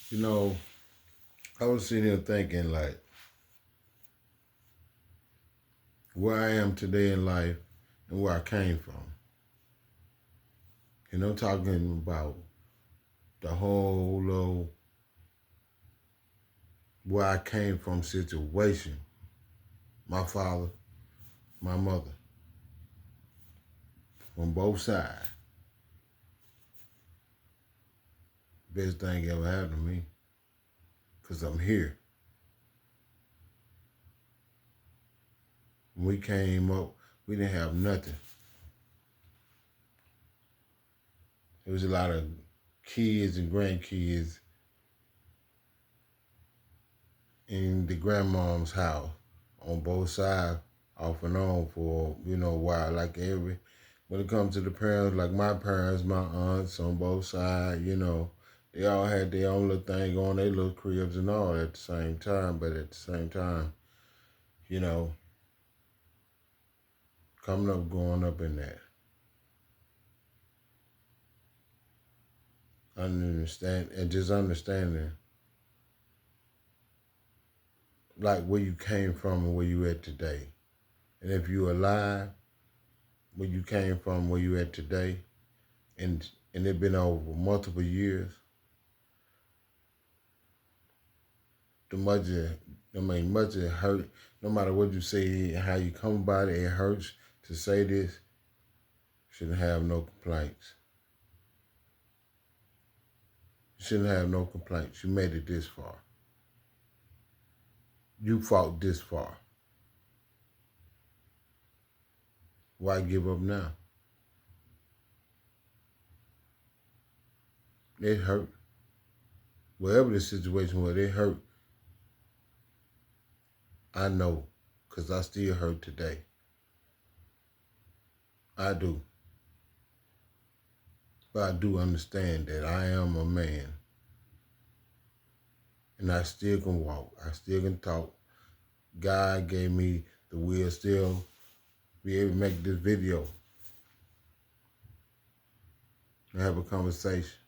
You know, I was sitting here thinking like where I am today in life and where I came from. And I'm talking about the whole little where I came from situation. My father, my mother, on both sides. Best thing ever happened to me. Cause I'm here. When we came up, we didn't have nothing. There was a lot of kids and grandkids in the grandmom's house on both sides, off and on for, a while. When it comes to the parents, like my parents, my aunts on both sides, they all had their own little thing going, their little cribs and all at the same time. But at the same time, you know, growing up in that, just understanding like where you came from and where you at today. And if you alive, where you came from, where you at today, and it been over multiple years, much it hurt. No matter what you say, how you come about it, it hurts to say this. Shouldn't have no complaints. You shouldn't have no complaints. You made it this far. You fought this far. Why give up now? It hurt. Wherever the situation was, it hurt. I know, because I still hurt today. I do. But I do understand that I am a man. And I still can walk. I still can talk. God gave me the will still be able to make this video and have a conversation.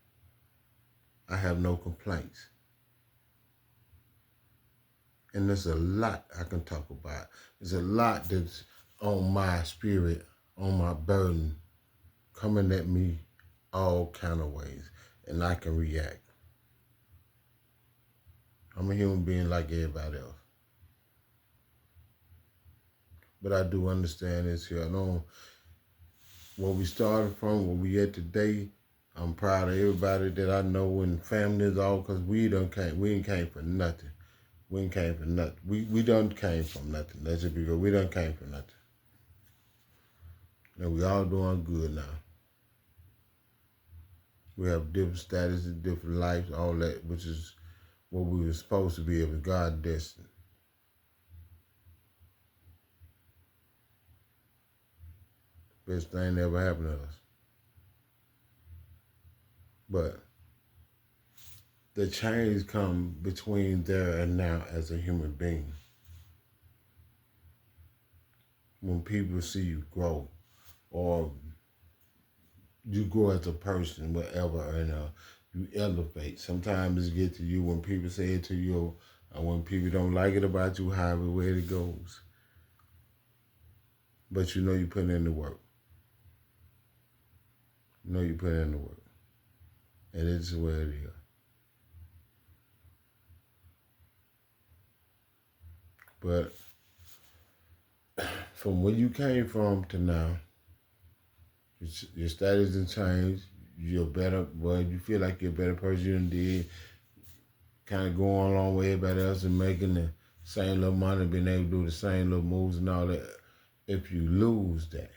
I have no complaints. And there's a lot I can talk about. There's a lot that's on my spirit, on my burden, coming at me all kind of ways. And I can react. I'm a human being like everybody else. But I do understand this here. I know where we started from, where we at today. I'm proud of everybody that I know and families all, because we ain't came for nothing. We ain't came for nothing. We done came from nothing. Let's just be real. We done came from nothing. And we all doing good now. We have different statuses, different lives, all that, which is what we were supposed to be. It was God's destiny. Best thing that ever happened to us. But the change come between there and now as a human being. When people see you grow, or you grow as a person, whatever, and you elevate. Sometimes it gets to you when people say it to you, or when people don't like it about you, however way it goes. But you know you put in the work. You know you put in the work. And it's where it is. But from where you came from to now, your status has changed. You're better, well, you feel like you're a better person than did. Kind of going along with everybody else and making the same little money, being able to do the same little moves and all that. If you lose that,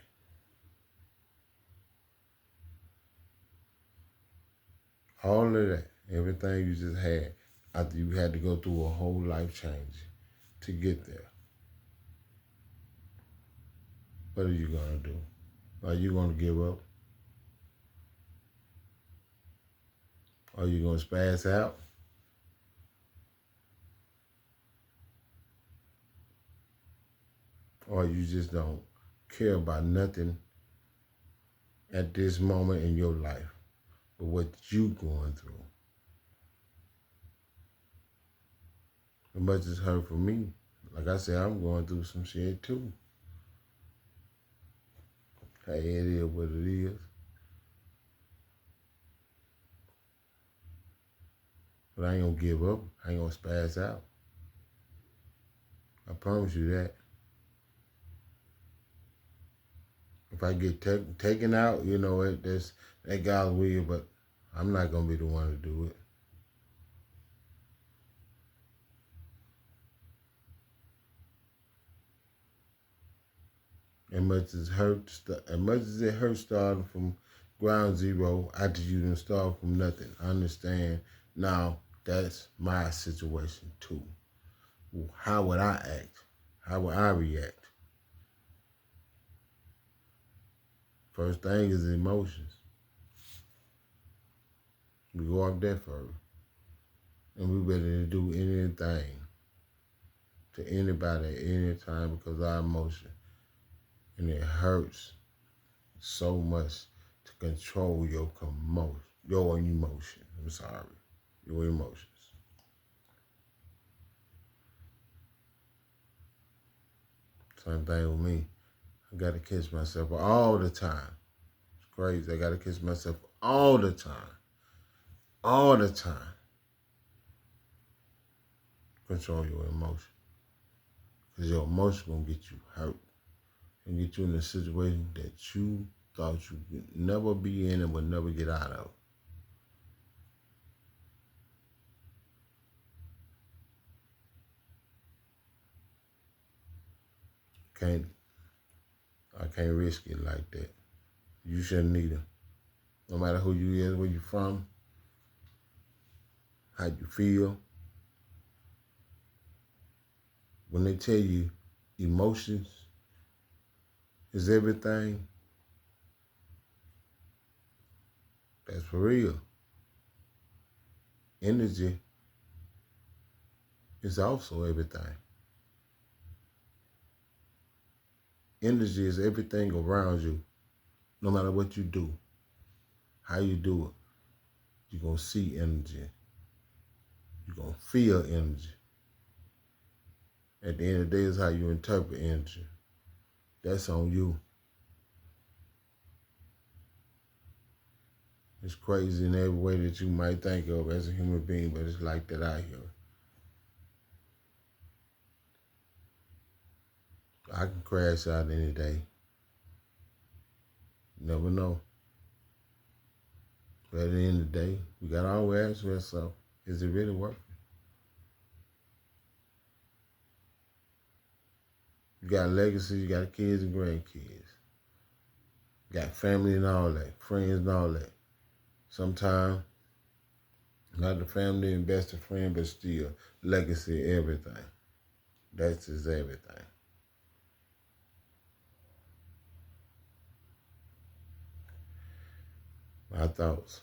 all of that, everything you just had, after you had to go through a whole life change to get there, what are you going to do? Are you going to give up? Are you going to spaz out? Or you just don't care about nothing at this moment in your life but what you going through? as much as hurt for me. Like I said, I'm going through some shit too. Hey, it is what it is. But I ain't gonna give up. I ain't gonna spaz out. I promise you that. If I get taken out, that God's will, but I'm not gonna be the one to do it. As much as it hurts starting from ground zero after you didn't start from nothing. I understand. Now that's my situation too. How would I act? How would I react? First thing is emotions. We go up there first. And we ready to do anything to anybody at any time because of our emotion. And it hurts so much to control your emotion. I'm sorry. Your emotions. Same thing with me. I gotta catch myself all the time. It's crazy. I gotta catch myself all the time. All the time. Control your emotion. Because your emotion gonna get you hurt. And get you in a situation that you thought you could never be in and would never get out of. I can't risk it like that. You shouldn't either. No matter who you is, where you from, how you feel. When they tell you emotions is everything, that's for real. Energy is also everything. Energy is everything around you, no matter what you do, how you do it. You're going to see energy. You're going to feel energy. At the end of the day, it's how you interpret energy. That's on you. It's crazy in every way that you might think of as a human being, but it's like that out here. I can crash out any day. Never know. But at the end of the day, we got to always ask ourselves, is it really worth it? You got a legacy, you got kids and grandkids. You got family and all that, friends and all that. Sometimes, not the family and best of friend, but still, legacy, everything. That's just everything. My thoughts.